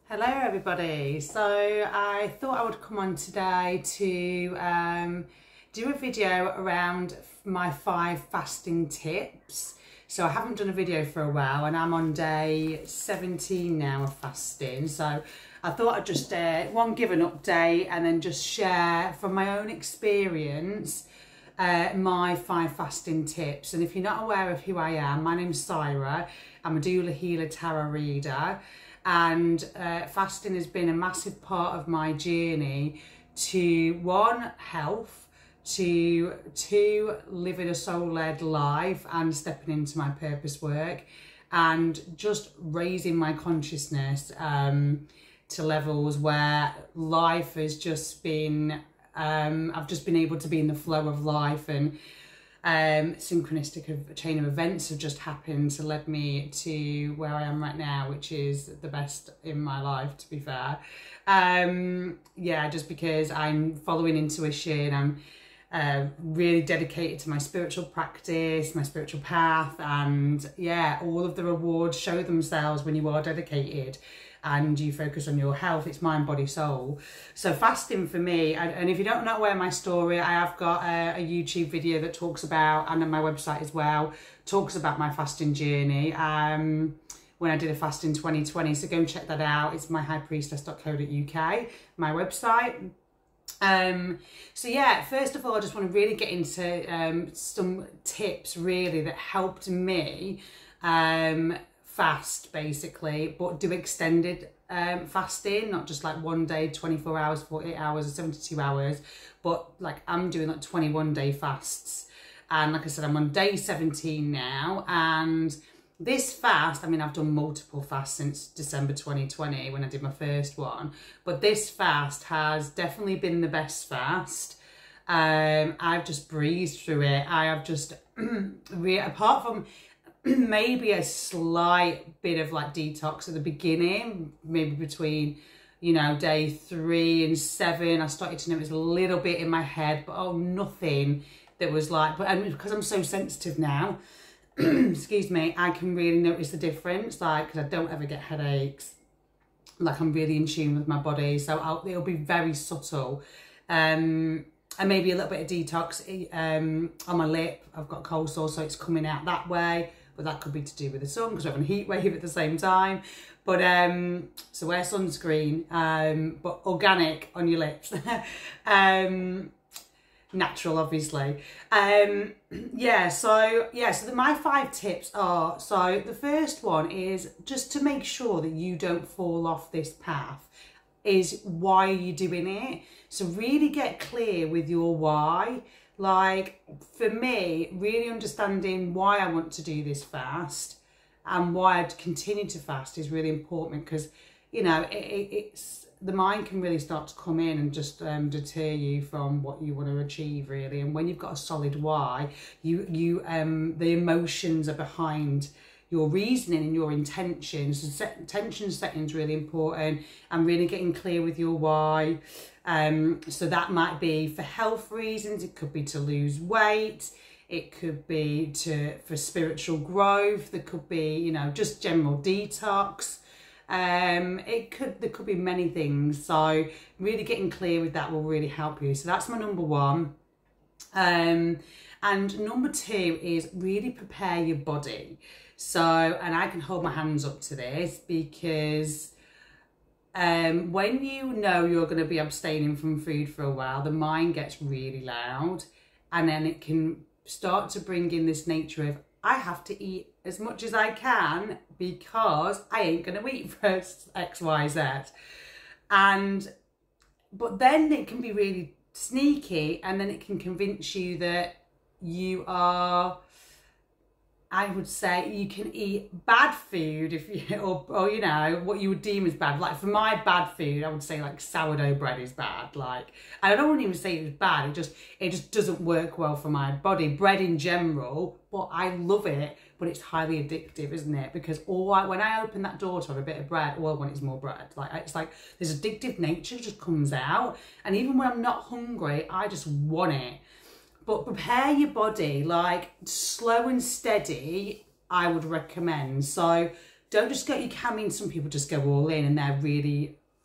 Hello everybody, so I thought I would come on today to do a video around my 5 fasting tips. So I haven't done a video for a while and I'm on day 17 now of fasting, so I thought I'd just give an update and then just share from my own experience my 5 fasting tips. And if you're not aware of who I am, my name's Syra. I'm a doula, healer, tarot reader, and fasting has been a massive part of my journey to 1, health, to 2, living a soul-led life and stepping into my purpose work, and just raising my consciousness to levels where life has just been, I've just been able to be in the flow of life, and synchronistic of a chain of events have just happened to lead me to where I am right now, which is the best in my life, to be fair. Yeah, just because I'm following intuition, I'm really dedicated to my spiritual practice, my spiritual path, and yeah, all of the rewards show themselves when you are dedicated and you focus on your health. It's mind, body, soul. So fasting for me, and if you don't know where my story, I have got a YouTube video that talks about, and on my website as well, talks about my fasting journey when I did a fast in 2020. So go and check that out. It's myhighpriestess.co.uk, my website. So yeah, first of all, I just want to really get into some tips really that helped me fast basically, but do extended fasting, not just like 1 day, 24 hours, 48 hours or 72 hours, but like I'm doing like 21-day fasts. And like I said, I'm on day 17 now, and this fast, I mean, I've done multiple fasts since December 2020 when I did my first one, but this fast has definitely been the best fast. I've just breezed through it. I have just, apart from maybe a slight bit of like detox at the beginning, maybe between, you know, day 3 and 7, I started to notice a little bit in my head, but oh, nothing that was like, but because I'm so sensitive now, excuse me, I can really notice the difference, like, because I don't ever get headaches, like I'm really in tune with my body, so it'll be very subtle. And maybe a little bit of detox on my lip. I've got cold sore, so it's coming out that way, but that could be to do with the sun because we're having a heat wave at the same time. But so wear sunscreen, but organic on your lips. Natural, obviously. Yeah, so my 5 tips are, so the first one is just to make sure that you don't fall off this path, is why are you doing it? So really get clear with your why. Like for me, really understanding why I want to do this fast and why I'd continue to fast is really important, because, you know, it's the mind can really start to come in and just deter you from what you want to achieve, really. And when you've got a solid why, the emotions are behind your reasoning and your intentions. So intention setting is really important, and really getting clear with your why. So that might be for health reasons, it could be to lose weight, it could be for spiritual growth, there could be, you know, just general detox. There could be many things, so really getting clear with that will really help you. So that's my number 1. And number 2 is really prepare your body. So, and I can hold my hands up to this, because when you know you're going to be abstaining from food for a while, the mind gets really loud, and then it can start to bring in this nature of, I have to eat as much as I can because I ain't going to eat for X, Y, Z. But then it can be really sneaky, and then it can convince you that you are, I would say, you can eat bad food if you, or you know, what you would deem as bad. Like for my bad food, I would say like sourdough bread is bad. Like, and I don't even say it was bad. It just doesn't work well for my body. Bread in general, but I love it. But it's highly addictive, isn't it? Because when I open that door to have a bit of bread, all I want is more bread. Like, it's like this addictive nature just comes out. And even when I'm not hungry, I just want it. But prepare your body, like slow and steady, I would recommend. So don't just go, you can mean some people just go all in and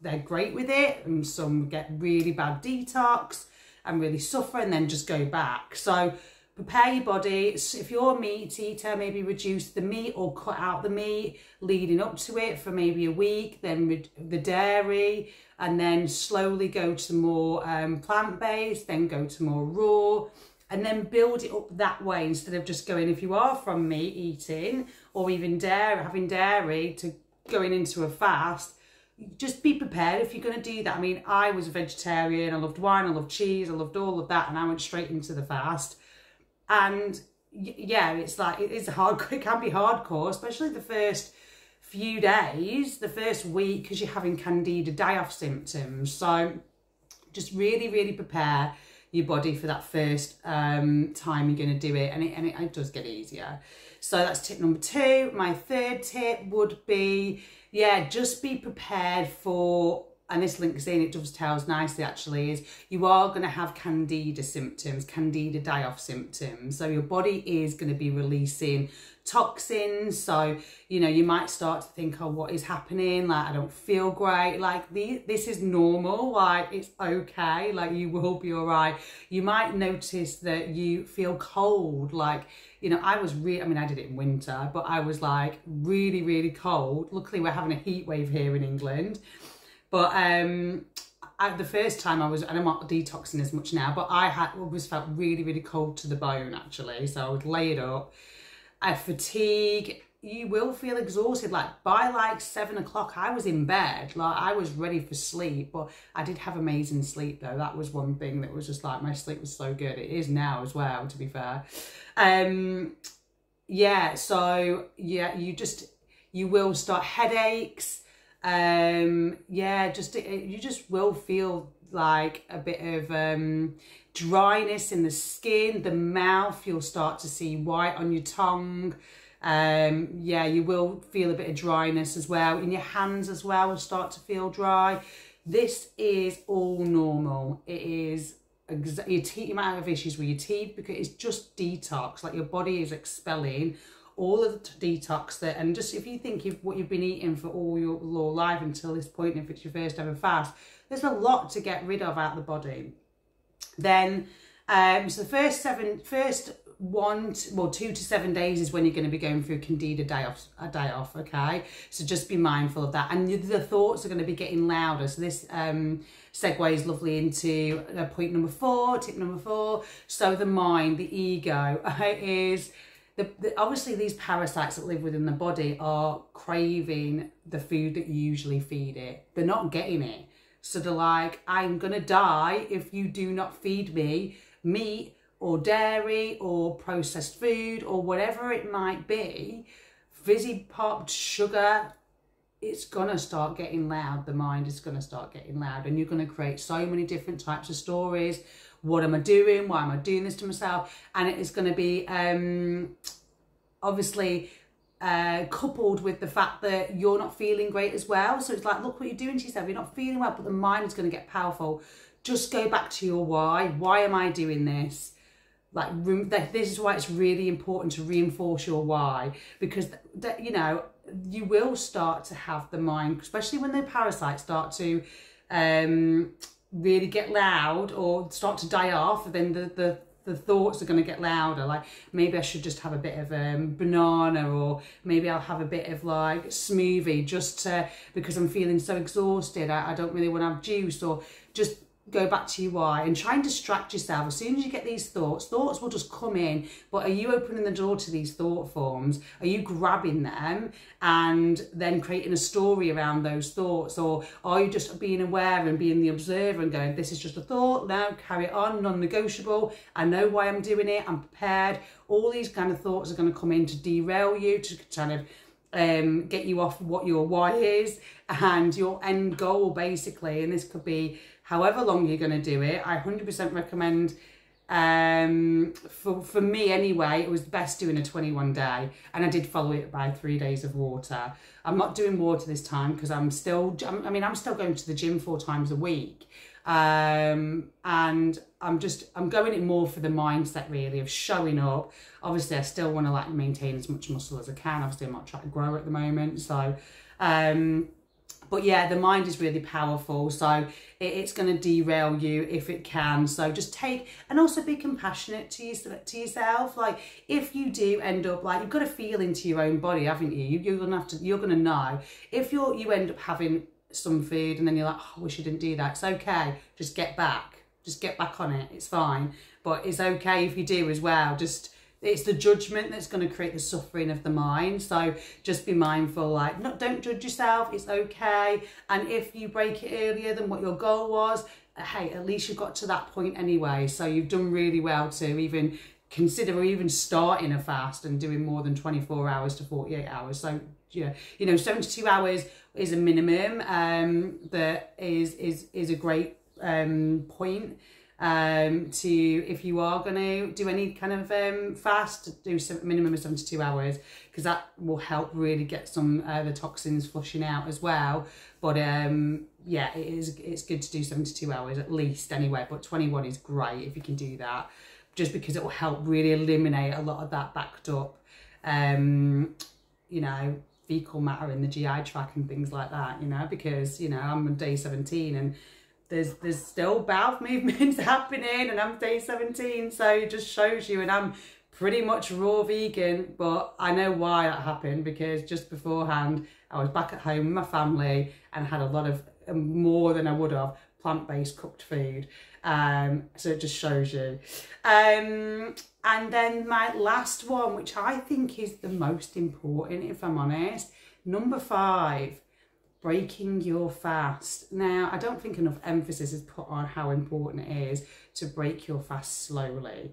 they're great with it, and some get really bad detox and really suffer and then just go back. So prepare your body. If you're a meat eater, maybe reduce the meat or cut out the meat leading up to it for maybe a week, then the dairy, and then slowly go to more plant-based, then go to more raw, and then build it up that way instead of just going, if you are from meat eating or even dairy, having dairy, to going into a fast. Just be prepared if you're going to do that. I mean, I was a vegetarian, I loved wine, I loved cheese, I loved all of that, and I went straight into the fast. And yeah, it's like, it can be hardcore, especially the first few days, the first week, because you're having candida die-off symptoms. So just really, really prepare your body for that first time you're going to do it, and it does get easier. So that's tip number 2. My third tip would be, yeah, just be prepared for, and this links in, it dovetails nicely actually, is you are going to have candida symptoms, candida die-off symptoms. So your body is going to be releasing toxins. So, you know, you might start to think, oh, what is happening? Like, I don't feel great. Like, this is normal. Like, it's okay. Like, you will be all right. You might notice that you feel cold. Like, you know, I mean, I did it in winter, but I was like really, really cold. Luckily, we're having a heat wave here in England. But the first time and I'm not detoxing as much now, but I always felt really, really cold to the bone, actually. So I would lay it up. Fatigue, you will feel exhausted. Like, by like 7 o'clock, I was in bed. Like, I was ready for sleep, but I did have amazing sleep though. That was one thing that was just like, my sleep was so good. It is now as well, to be fair. Yeah, so yeah, you will start headaches. Yeah, you just will feel like a bit of dryness in the skin, the mouth. You'll start to see white on your tongue. Yeah, you will feel a bit of dryness as well. In your hands as well will start to feel dry. This is all normal. It is your teeth. You might have issues with your teeth because it's just detox. Like, your body is expelling all of the detox that, and just if you think what you've been eating for all your life until this point, if it's your first ever fast, there's a lot to get rid of out of the body. Then, so the first 2 to 7 days is when you're going to be going through candida die-off, okay? So just be mindful of that. And the thoughts are going to be getting louder. So this segues lovely into point number 4, tip number 4. So the mind, the ego, is... obviously these parasites that live within the body are craving the food that you usually feed it. They're not getting it. So they're like, I'm going to die if you do not feed me meat or dairy or processed food or whatever it might be. Fizzy popped sugar, it's going to start getting loud. The mind is going to start getting loud, and you're going to create so many different types of stories. What am I doing? Why am I doing this to myself? And it is going to be obviously coupled with the fact that you're not feeling great as well. So it's like, look what you're doing to yourself. You're not feeling well, but the mind is going to get powerful. Just go back to your why. Why am I doing this? Like, this is why it's really important to reinforce your why, because you know, you will start to have the mind, especially when the parasites start to really get loud or start to die off, then the thoughts are going to get louder. Like, maybe I should just have a bit of banana, or maybe I'll have a bit of like smoothie just because I'm feeling so exhausted. I don't really want to have juice. Or just go back to your why and try and distract yourself. As soon as you get these thoughts will just come in, but are you opening the door to these thought forms? Are you grabbing them and then creating a story around those thoughts? Or are you just being aware and being the observer and going, this is just a thought, now carry it on, non-negotiable, I know why I'm doing it, I'm prepared. All these kind of thoughts are going to come in to derail you, to kind of get you off what your why is and your end goal, basically. And this could be however long you're going to do it. I 100% recommend, for me anyway, it was best doing a 21 day, and I did follow it by 3 days of water. I'm not doing water this time because I'm still going to the gym 4 times a week. And I'm going it more for the mindset really of showing up. Obviously I still want to like maintain as much muscle as I can. Obviously I'm not trying to grow at the moment, so but yeah, the mind is really powerful, so it's going to derail you if it can. So just take, and also be compassionate to yourself. Like if you do end up, like, you've got to feel into your own body, haven't you? You're gonna know if you end up having some food and then you're like, oh, I wish I didn't do that. It's okay. Just get back on it. It's fine. But it's okay if you do as well. It's the judgment that's going to create the suffering of the mind. So just be mindful, like, don't judge yourself. It's okay. And if you break it earlier than what your goal was, hey, at least you got to that point anyway. So you've done really well to even consider or even starting a fast and doing more than 24 hours to 48 hours. So, yeah, 72 hours is a minimum. That is a great point. To, if you are going to do any kind of fast, do a minimum of 72 hours, because that will help really get some the toxins flushing out as well. But yeah, it's good to do 72 hours at least anyway, but 21 is great if you can do that, just because it will help really eliminate a lot of that backed up fecal matter in the GI tract and things like that, because I'm on day 17 and there's still bowel movements happening, and I'm day 17, so it just shows you. And I'm pretty much raw vegan, but I know why that happened, because just beforehand I was back at home with my family and had a lot of, more than I would have, plant-based cooked food. So it just shows you. And then my last one, which I think is the most important, if I'm honest, number 5. Breaking your fast. Now, I don't think enough emphasis is put on how important it is to break your fast slowly.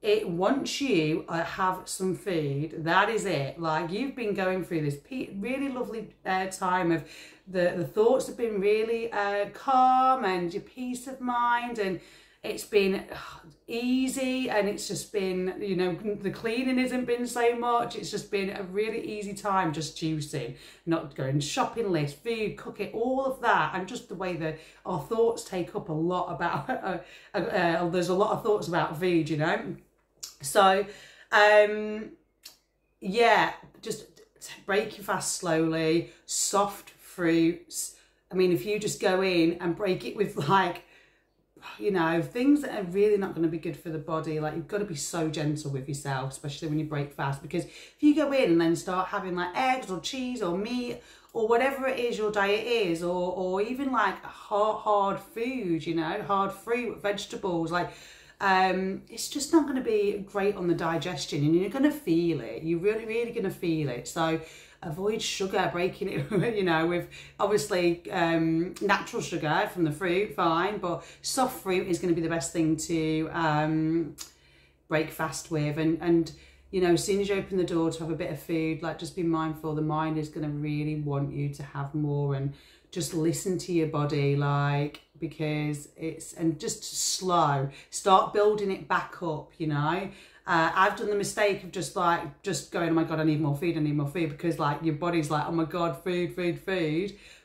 Once you have some food, that is it. Like, you've been going through this really lovely time of the thoughts have been really calm, and your peace of mind, and it's been easy, and it's just been, the cleaning hasn't been so much. It's just been a really easy time, just juicing, not going shopping list, food, cooking, all of that. And just the way that our thoughts take up a lot about, there's a lot of thoughts about food, So, yeah, just break your fast slowly, soft fruits. I mean, if you just go in and break it with like, things that are really not going to be good for the body, like, you've got to be so gentle with yourself, especially when you break fast, because if you go in and then start having like eggs or cheese or meat or whatever it is your diet is, or even like hard food, hard fruit, vegetables, like, it's just not going to be great on the digestion, and you're going to feel it. You're really, really going to feel it. So avoid sugar, breaking it, with obviously natural sugar from the fruit, fine, but soft fruit is going to be the best thing to break fast with. And as soon as you open the door to have a bit of food, like, just be mindful, the mind is going to really want you to have more, and just listen to your body, like, because and just slow, start building it back up, I've done the mistake of just going, oh my God, I need more food, because like your body's like, oh my God, food.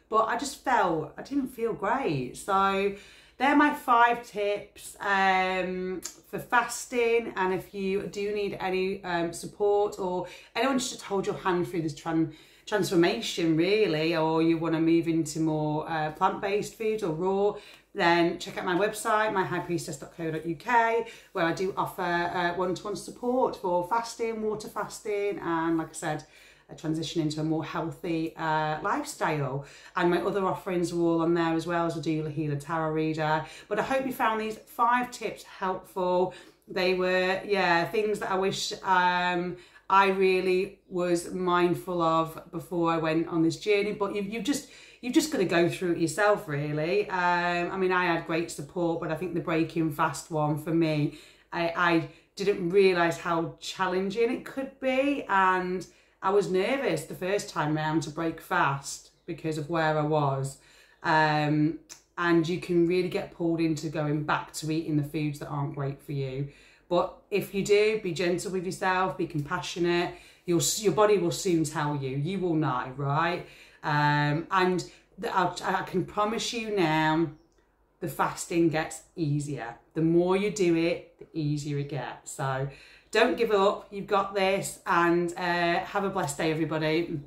But I didn't feel great. So they're my 5 tips for fasting. And if you do need any support, or anyone just to hold your hand through this transformation really, or you want to move into more plant-based food or raw, then check out my website, myhighpriestess.co.uk, where I do offer one-to-one support for fasting, water fasting, and like I said, a transition into a more healthy lifestyle. And my other offerings are all on there as well, as a doula, healer, tarot reader. But I hope you found these 5 tips helpful. They were, things that I wish I really was mindful of before I went on this journey. But you've just got to go through it yourself, really. I mean, I had great support, but I think the breaking fast one for me, I didn't realise how challenging it could be, and I was nervous the first time round to break fast because of where I was. And you can really get pulled into going back to eating the foods that aren't great for you. But if you do, be gentle with yourself, be compassionate. Your body will soon tell you. You will know, right? And I can promise you now, the fasting gets easier. The more you do it, the easier it gets. So don't give up, you've got this, and have a blessed day, everybody.